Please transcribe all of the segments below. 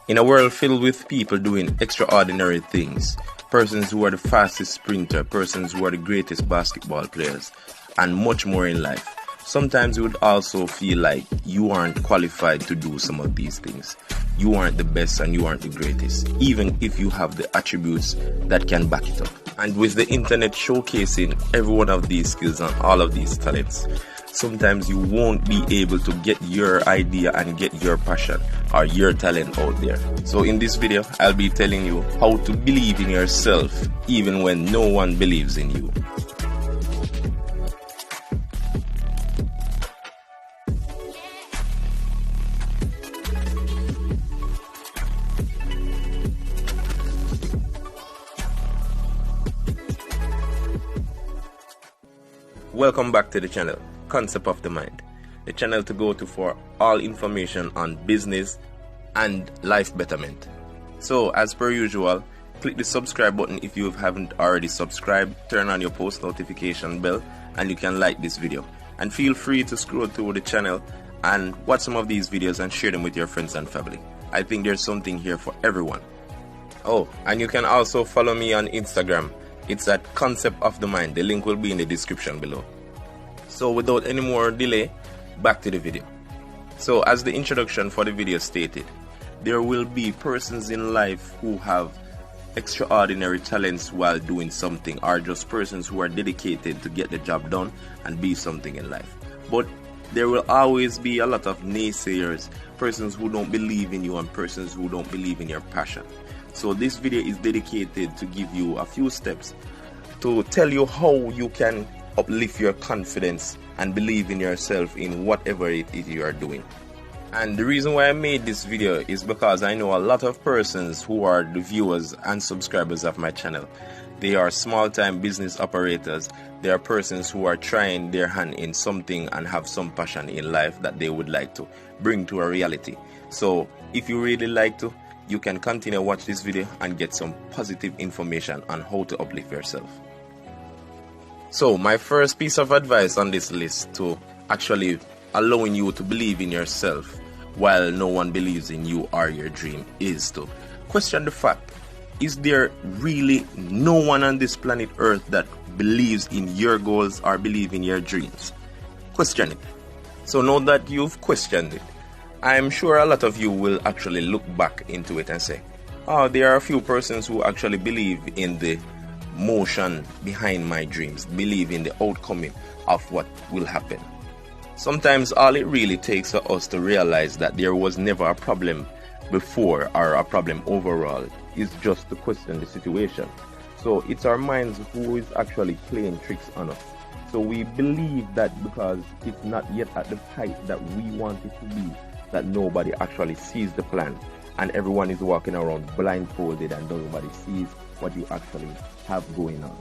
In a world filled with people doing extraordinary things, persons who are the fastest sprinter, persons who are the greatest basketball players, and much more in life, sometimes you would also feel like you aren't qualified to do some of these things. You aren't the best and you aren't the greatest, even if you have the attributes that can back it up. And with the internet showcasing every one of these skills and all of these talents, sometimes you won't be able to get your idea and get your passion or your talent out there. So in this video, I'll be telling you how to believe in yourself even when no one believes in you. Welcome back to the channel, Concept of the Mind, the channel to go to for all information on business and life betterment. So as per usual, click the subscribe button if you haven't already subscribed, turn on your post notification bell, and you can like this video. And feel free to scroll through the channel and watch some of these videos and share them with your friends and family. I think there's something here for everyone. Oh, and you can also follow me on Instagram. It's at Concept of the Mind. The link will be in the description below. So without any more delay, back to the video. So as the introduction for the video stated, there will be persons in life who have extraordinary talents while doing something, or just persons who are dedicated to get the job done and be something in life. But there will always be a lot of naysayers, persons who don't believe in you and persons who don't believe in your passion. So this video is dedicated to give you a few steps to tell you how you can uplift your confidence and believe in yourself in whatever it is you are doing. And the reason why I made this video is because I know a lot of persons who are the viewers and subscribers of my channel. They are small-time business operators. They are persons who are trying their hand in something and have some passion in life that they would like to bring to a reality. So if you really like to, you can continue to watch this video and get some positive information on how to uplift yourself. So my first piece of advice on this list to actually allowing you to believe in yourself while no one believes in you or your dream is to question the fact: is there really no one on this planet Earth that believes in your goals or believe in your dreams? Question it. So now that you've questioned it, I'm sure a lot of you will actually look back into it and say, oh, there are a few persons who actually believe in the motion behind my dreams, believe in the outcoming of what will happen. Sometimes all it really takes for us to realize that there was never a problem before or a problem overall is just to question the situation. So it's our minds who is actually playing tricks on us. So we believe that because it's not yet at the height that we want it to be, that nobody actually sees the plan and everyone is walking around blindfolded and nobody sees what you actually have going on.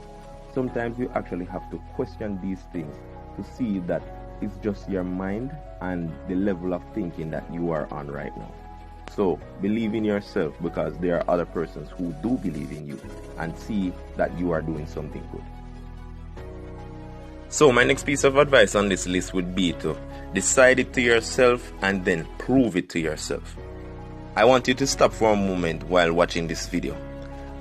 Sometimes you actually have to question these things to see that it's just your mind and the level of thinking that you are on right now. So believe in yourself, because there are other persons who do believe in you and see that you are doing something good. So my next piece of advice on this list would be to decide it to yourself and then prove it to yourself. I want you to stop for a moment while watching this video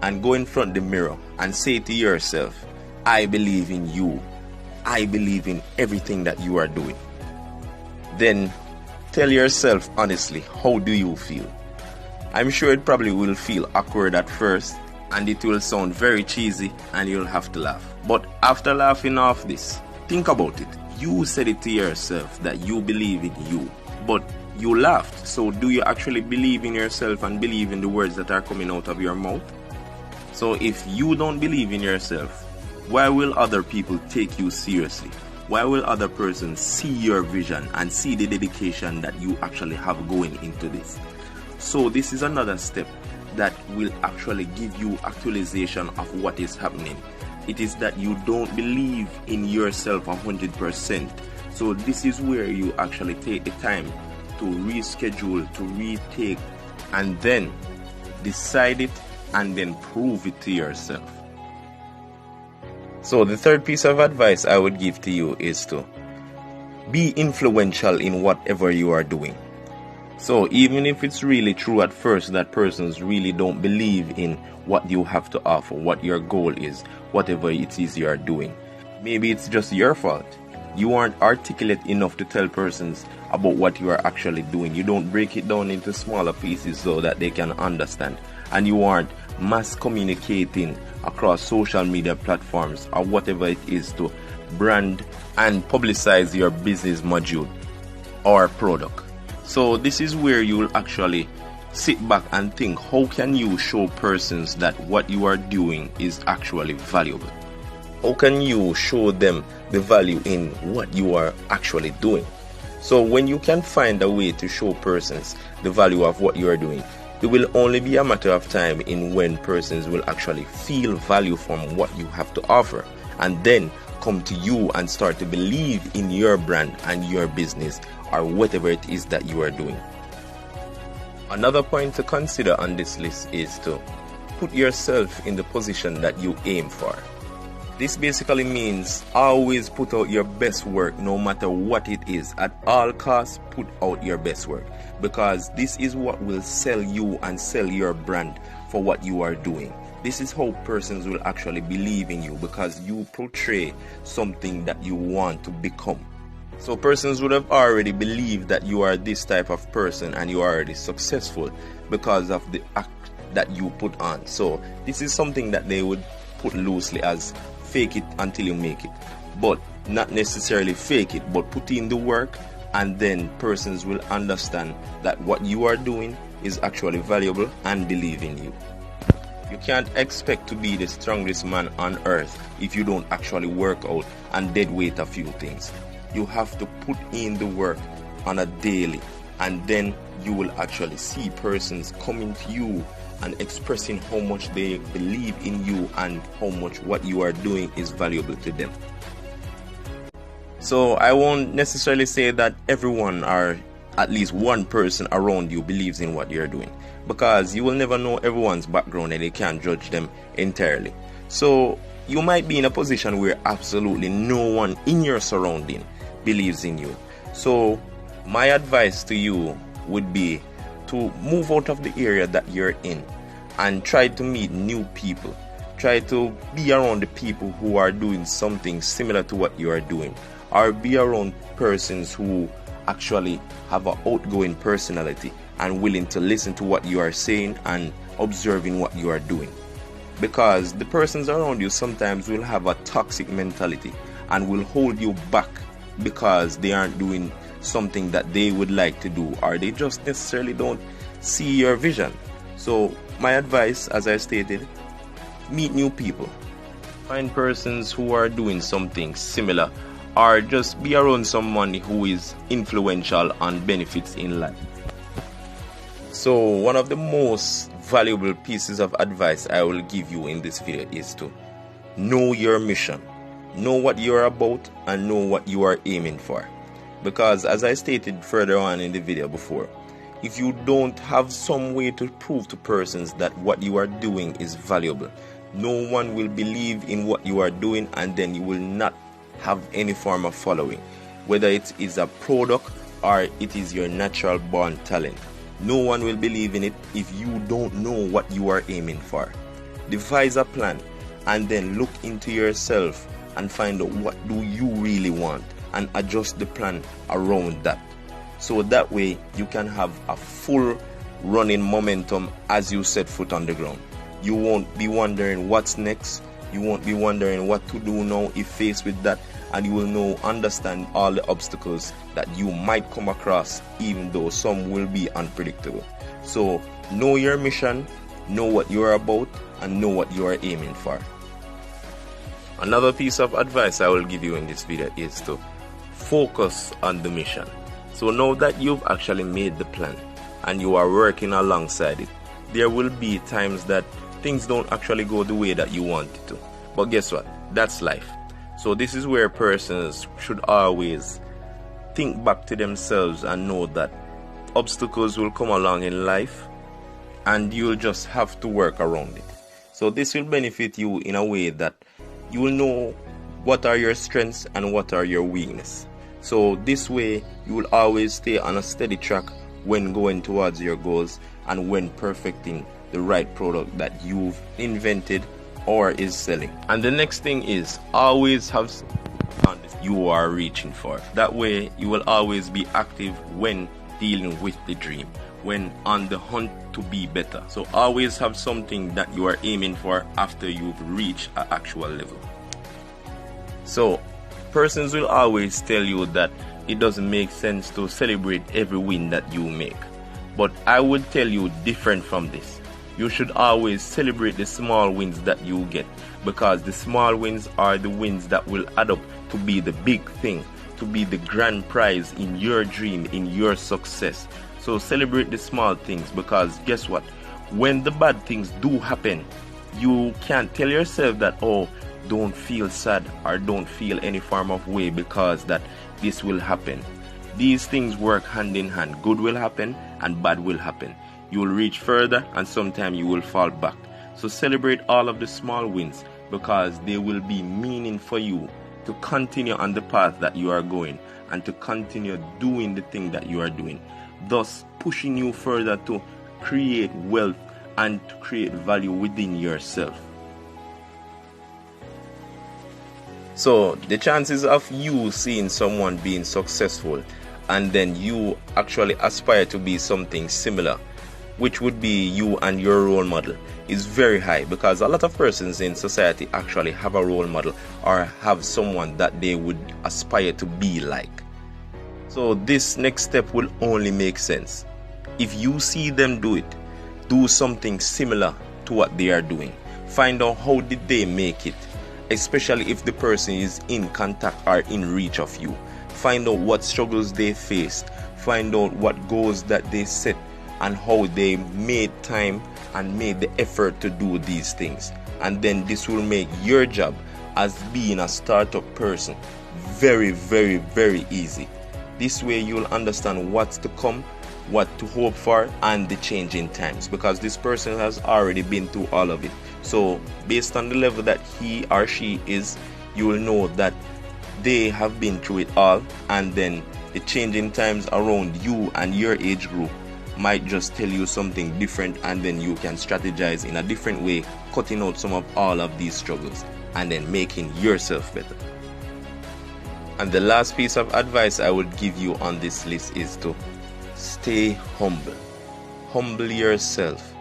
and go in front of the mirror and say to yourself, I believe in you. I believe in everything that you are doing. Then tell yourself honestly, how do you feel? I'm sure it probably will feel awkward at first and it will sound very cheesy and you'll have to laugh. But after laughing off this, think about it. You said it to yourself that you believe in you, but you laughed. So do you actually believe in yourself and believe in the words that are coming out of your mouth? So if you don't believe in yourself, why will other people take you seriously? Why will other persons see your vision and see the dedication that you actually have going into this? So this is another step that will actually give you actualization of what is happening. It is that you don't believe in yourself 100%. So this is where you actually take the time to reschedule, to retake, and then decide it and then prove it to yourself. So the third piece of advice I would give to you is to be influential in whatever you are doing. So even if it's really true at first that persons really don't believe in what you have to offer, what your goal is, whatever it is you are doing, maybe it's just your fault. You aren't articulate enough to tell persons about what you are actually doing. You don't break it down into smaller pieces so that they can understand. And you aren't mass communicating across social media platforms or whatever it is to brand and publicize your business module or product. So this is where you will actually sit back and think, how can you show persons that what you are doing is actually valuable? How can you show them the value in what you are actually doing? So when you can find a way to show persons the value of what you are doing, it will only be a matter of time in when persons will actually feel value from what you have to offer, and then come to you and start to believe in your brand and your business or whatever it is that you are doing. Another point to consider on this list is to put yourself in the position that you aim for. This basically means always put out your best work no matter what it is. At all costs, put out your best work, because this is what will sell you and sell your brand for what you are doing. This is how persons will actually believe in you, because you portray something that you want to become. So persons would have already believed that you are this type of person and you are already successful because of the act that you put on. So this is something that they would put loosely as fake it until you make it, but not necessarily fake it, but put in the work, and then persons will understand that what you are doing is actually valuable and believe in you. You can't expect to be the strongest man on earth if you don't actually work out and dead weight a few things. You have to put in the work on a daily, and then you will actually see persons coming to you and expressing how much they believe in you and how much what you are doing is valuable to them. So I won't necessarily say that everyone or at least one person around you believes in what you're doing, because you will never know everyone's background and you can't judge them entirely. So you might be in a position where absolutely no one in your surrounding believes in you. So my advice to you would be to move out of the area that you're in and try to meet new people. Try to be around the people who are doing something similar to what you are doing, or be around persons who actually have an outgoing personality and willing to listen to what you are saying and observing what you are doing. Because the persons around you sometimes will have a toxic mentality and will hold you back because they aren't doing something that they would like to do, or they just necessarily don't see your vision. So my advice, as I stated, meet new people. Find persons who are doing something similar, or just be around someone who is influential on benefits in life. So one of the most valuable pieces of advice I will give you in this video is to know your mission. Know what you are about and know what you are aiming for. Because as I stated further on in the video before, if you don't have some way to prove to persons that what you are doing is valuable, no one will believe in what you are doing, and then you will not have any form of following, whether it is a product or it is your natural born talent. No one will believe in it if you don't know what you are aiming for. Devise a plan and then look into yourself and find out what do you really want and adjust the plan around that. So that way you can have a full running momentum as you set foot on the ground. You won't be wondering what's next. You won't be wondering what to do now if faced with that, and you will understand all the obstacles that you might come across, even though some will be unpredictable. So know your mission, know what you are about, and know what you are aiming for. Another piece of advice I will give you in this video is to focus on the mission. So now that you've actually made the plan and you are working alongside it, there will be times that things don't actually go the way that you want it to. But guess what? That's life. So this is where persons should always think back to themselves and know that obstacles will come along in life and you'll just have to work around it. So this will benefit you in a way that you will know what are your strengths and what are your weaknesses. So this way you will always stay on a steady track when going towards your goals and when perfecting the right product that you've invented or is selling. And the next thing is always have something you are reaching for. That way you will always be active when dealing with the dream, when on the hunt to be better. So always have something that you are aiming for after you've reached an actual level. So persons will always tell you that it doesn't make sense to celebrate every win that you make. But I would tell you different from this. You should always celebrate the small wins that you get, because the small wins are the wins that will add up to be the big thing, to be the grand prize in your dream, in your success. So celebrate the small things, because guess what? When the bad things do happen, you can't tell yourself that, oh, don't feel sad or don't feel any form of way because that this will happen. These things work hand in hand. Good will happen and bad will happen. You will reach further and sometimes you will fall back. So celebrate all of the small wins, because they will be meaning for you to continue on the path that you are going and to continue doing the thing that you are doing, thus pushing you further to create wealth and to create value within yourself. So the chances of you seeing someone being successful and then you actually aspire to be something similar, which would be you and your role model, is very high, because a lot of persons in society actually have a role model or have someone that they would aspire to be like. So this next step will only make sense if you see them do it. Do something similar to what they are doing. Find out how did they make it, especially if the person is in contact or in reach of you. Find out what struggles they faced. Find out what goals that they set and how they made time and made the effort to do these things. And then this will make your job as being a startup person very, very, very easy. This way you'll understand what's to come, what to hope for, and the changing times, because this person has already been through all of it. So based on the level that he or she is, you will know that they have been through it all, and then the changing times around you and your age group might just tell you something different, and then you can strategize in a different way, cutting out some of all of these struggles and then making yourself better. And the last piece of advice I would give you on this list is to stay humble. Humble yourself.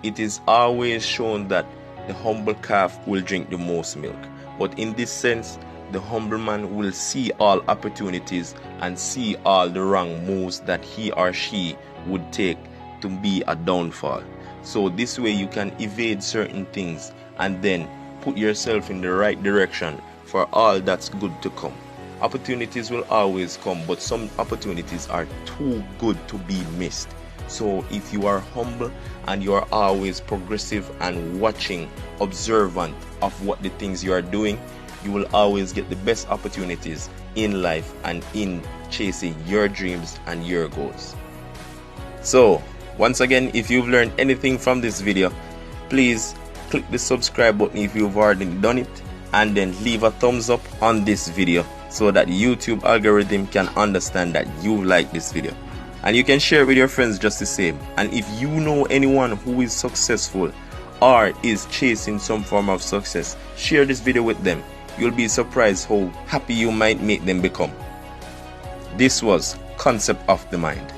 It is always shown that the humble calf will drink the most milk, but in this sense, the humble man will see all opportunities and see all the wrong moves that he or she would take to be a downfall. So this way you can evade certain things and then put yourself in the right direction for all that's good to come. Opportunities will always come, but some opportunities are too good to be missed. So if you are humble and you are always progressive and watching, observant of what the things you are doing, you will always get the best opportunities in life and in chasing your dreams and your goals. So once again, if you've learned anything from this video, please click the subscribe button if you've already done it, and then leave a thumbs up on this video so that YouTube algorithm can understand that you like this video. And you can share it with your friends just the same. And if you know anyone who is successful or is chasing some form of success, share this video with them. You'll be surprised how happy you might make them become. This was Concept of the Mind.